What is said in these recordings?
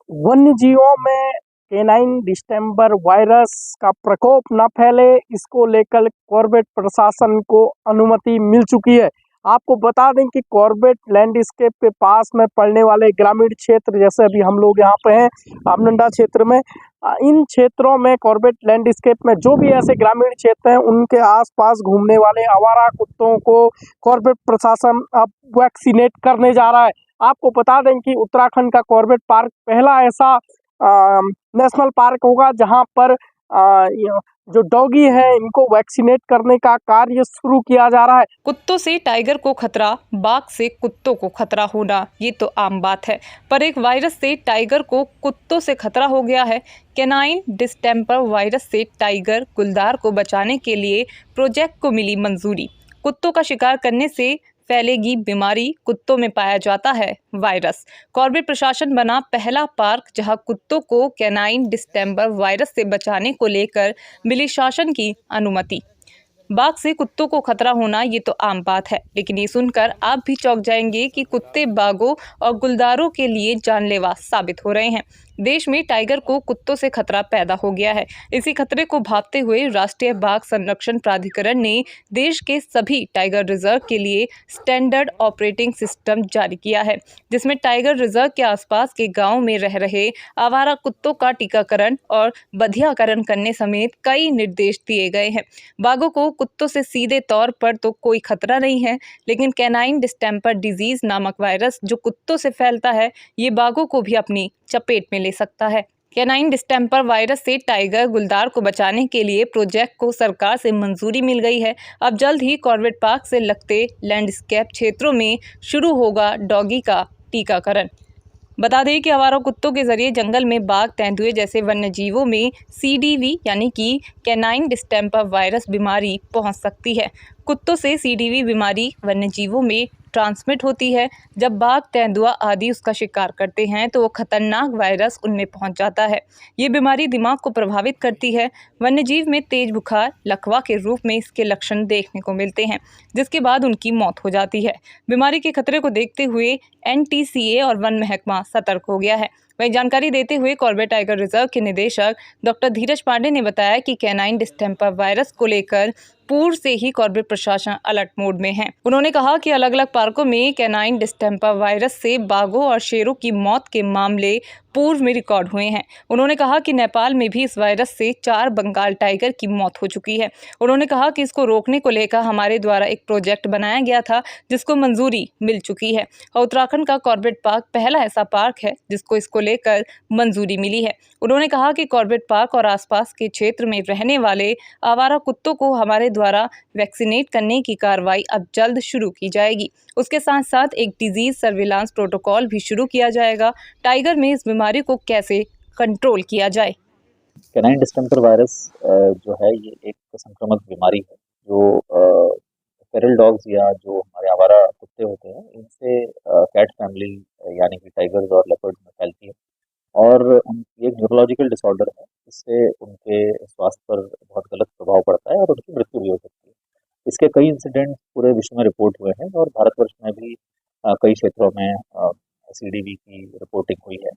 वन्य जीवों में केनाइन डिस्टेंपर वायरस का प्रकोप न फैले, इसको लेकर कॉर्बेट प्रशासन को अनुमति मिल चुकी है। आपको बता दें कि कॉर्बेट लैंडस्केप के पास में पड़ने वाले ग्रामीण क्षेत्र, जैसे अभी हम लोग यहाँ पे हैं आमनंडा क्षेत्र में, इन क्षेत्रों में कॉर्बेट लैंडस्केप में जो भी ऐसे ग्रामीण क्षेत्र हैं उनके आसपास घूमने वाले आवारा कुत्तों को कॉर्बेट प्रशासन अब वैक्सीनेट करने जा रहा है। आपको बता दें कि उत्तराखंड का कॉर्बेट पार्क पहला ऐसा नेशनल पार्क होगा जहां पर जो डॉगी है इनको वैक्सीनेट करने का कार्य शुरू किया जा रहा है। कुत्तों से टाइगर को खतरा, बाघ से कुत्तों को खतरा होना ये तो आम बात है, पर एक वायरस से टाइगर को कुत्तों से खतरा हो गया है। केनाइन डिस्टेंपर वायरस से टाइगर गुलदार को बचाने के लिए प्रोजेक्ट को मिली मंजूरी। कुत्तों का शिकार करने से फैलेगी बीमारी, कुत्तों में पाया जाता है वायरस। कॉर्बेट प्रशासन बना पहला पार्क जहां कुत्तों को केनाइन डिस्टेंपर वायरस से बचाने को लेकर मिली शासन की अनुमति। बाघ से कुत्तों को खतरा होना ये तो आम बात है, लेकिन ये सुनकर आप भी चौंक जाएंगे कि कुत्ते बाघों और गुलदारों के लिए जानलेवा साबित हो रहे हैं। देश में टाइगर को कुत्तों से खतरा पैदा हो गया है। इसी खतरे को भांपते हुए राष्ट्रीय बाघ संरक्षण प्राधिकरण ने देश के सभी टाइगर रिजर्व के लिए स्टैंडर्ड ऑपरेटिंग सिस्टम जारी किया है, जिसमें टाइगर रिजर्व के आसपास के गाँव में रह रहे आवारा कुत्तों का टीकाकरण और बधियाकरण करने समेत कई निर्देश दिए गए हैं। बाघों को कुत्तों से सीधे तौर पर तो कोई खतरा नहीं है, लेकिन कैनाइन डिस्टेंपर डिजीज नामक वायरस जो कुत्तों से फैलता है, ये बाघों को भी अपनी चपेट में ले सकता है। कैनाइन डिस्टेंपर वायरस से टाइगर गुलदार को बचाने के लिए प्रोजेक्ट को सरकार से मंजूरी मिल गई है। अब जल्द ही कॉर्बेट पार्क से लगते लैंडस्केप क्षेत्रों में शुरू होगा डॉगी का टीकाकरण। बता दें कि आवारा कुत्तों के जरिए जंगल में बाघ, तेंदुए जैसे वन्य जीवों में सीडीवी यानी कि कैनाइन डिस्टेंपर वायरस बीमारी पहुंच सकती है। कुत्तों से सीडीवी बीमारी वन्य जीवों में ट्रांसमिट होती है। जब बाघ, तेंदुआ आदि उसका शिकार करते हैं तो वो खतरनाक वायरस उनमें पहुंच जाता है। ये बीमारी दिमाग को प्रभावित करती है। वन्यजीव में तेज बुखार, लकवा के रूप में इसके लक्षण देखने को मिलते हैं, जिसके बाद उनकी मौत हो जाती है। बीमारी के खतरे को देखते हुए एनटीसीए और वन महकमा सतर्क हो गया है। वही जानकारी देते हुए कॉर्बेट टाइगर रिजर्व के निदेशक डॉक्टर धीरज पांडे ने बताया कि कैनाइन डिस्टेंपर वायरस को लेकर पूर्व से ही कॉर्बेट प्रशासन अलर्ट मोड में है। उन्होंने कहा कि अलग अलग पार्कों में कैनाइन डिस्टेंपर वायरस से बाघों और शेरों की मौत के मामले पूर्व में रिकॉर्ड हुए हैं। उन्होंने कहा कि नेपाल में भी इस वायरस से 4 बंगाल टाइगर की मौत हो चुकी है। उन्होंने कहा कि इसको रोकने को लेकर हमारे द्वारा एक प्रोजेक्ट बनाया गया था, जिसको मंजूरी मिल चुकी है और उत्तराखंड का कॉर्बेट पार्क पहला ऐसा पार्क है जिसको इसको लेकर मंजूरी मिली है। उन्होंने कहा कि कॉर्बेट पार्क और आसपास के क्षेत्र में रहने वाले आवारा कुत्तों को हमारे द्वारा वैक्सीनेट करने की कार्रवाई अब जल्द शुरू की जाएगी। उसके साथ साथ एक डिजीज सर्विलांस प्रोटोकॉल भी शुरू किया जाएगा, टाइगर में इस बीमारी को कैसे कंट्रोल किया जाए। कैनाइन डिस्टेंपर वायरस जो है ये एक संक्रामक बीमारी है जो फेरल डॉग्स या जो हमारे आवारा कुत्ते होते हैं इनसे कैट फैमिली यानी कि टाइगर्स और लेपर्ड्स में फैलती है और ये एक न्यूरोलॉजिकल डिसऑर्डर है। इससे उनके स्वास्थ्य पर बहुत गलत प्रभाव पड़ता है और उनकी मृत्यु भी हो सकती है। इसके कई इंसिडेंट पूरे विश्व में रिपोर्ट हुए हैं और भारतवर्ष में भी कई क्षेत्रों में सीडीवी की रिपोर्टिंग हुई है।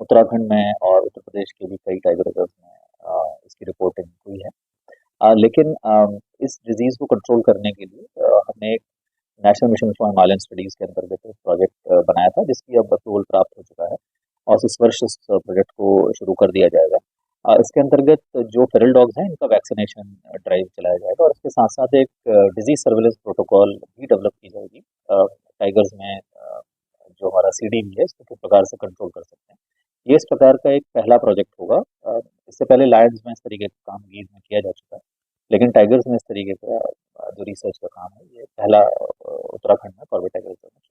उत्तराखंड में और उत्तर प्रदेश के भी कई टाइगर रिजर्व में इसकी रिपोर्टिंग हुई है। लेकिन इस डिजीज़ को कंट्रोल करने के लिए हमने एक national mission for Himalayan studies के अंतर्गत एक प्रोजेक्ट बनाया था जिसकी अब अप्रूवल प्राप्त हो चुका है और इस वर्ष इस प्रोजेक्ट को शुरू कर दिया जाएगा। इसके अंतर्गत जो फेरल डॉग्स हैं इनका वैक्सीनेशन ड्राइव चलाया जाएगा और इसके साथ साथ एक डिजीज सर्विलेंस प्रोटोकॉल भी डेवलप की जाएगी। टाइगर्स में जो हमारा सीडीवी है इसको किस प्रकार से कंट्रोल कर सकते हैं, ये इस प्रकार का एक पहला प्रोजेक्ट होगा। इससे पहले लायंस में इस तरीके का काम गीज में किया जा चुका है, लेकिन टाइगर्स में इस तरीके का जो रिसर्च का काम है ये पहला उत्तराखंड में कॉर्बेट टाइगर रिजर्व में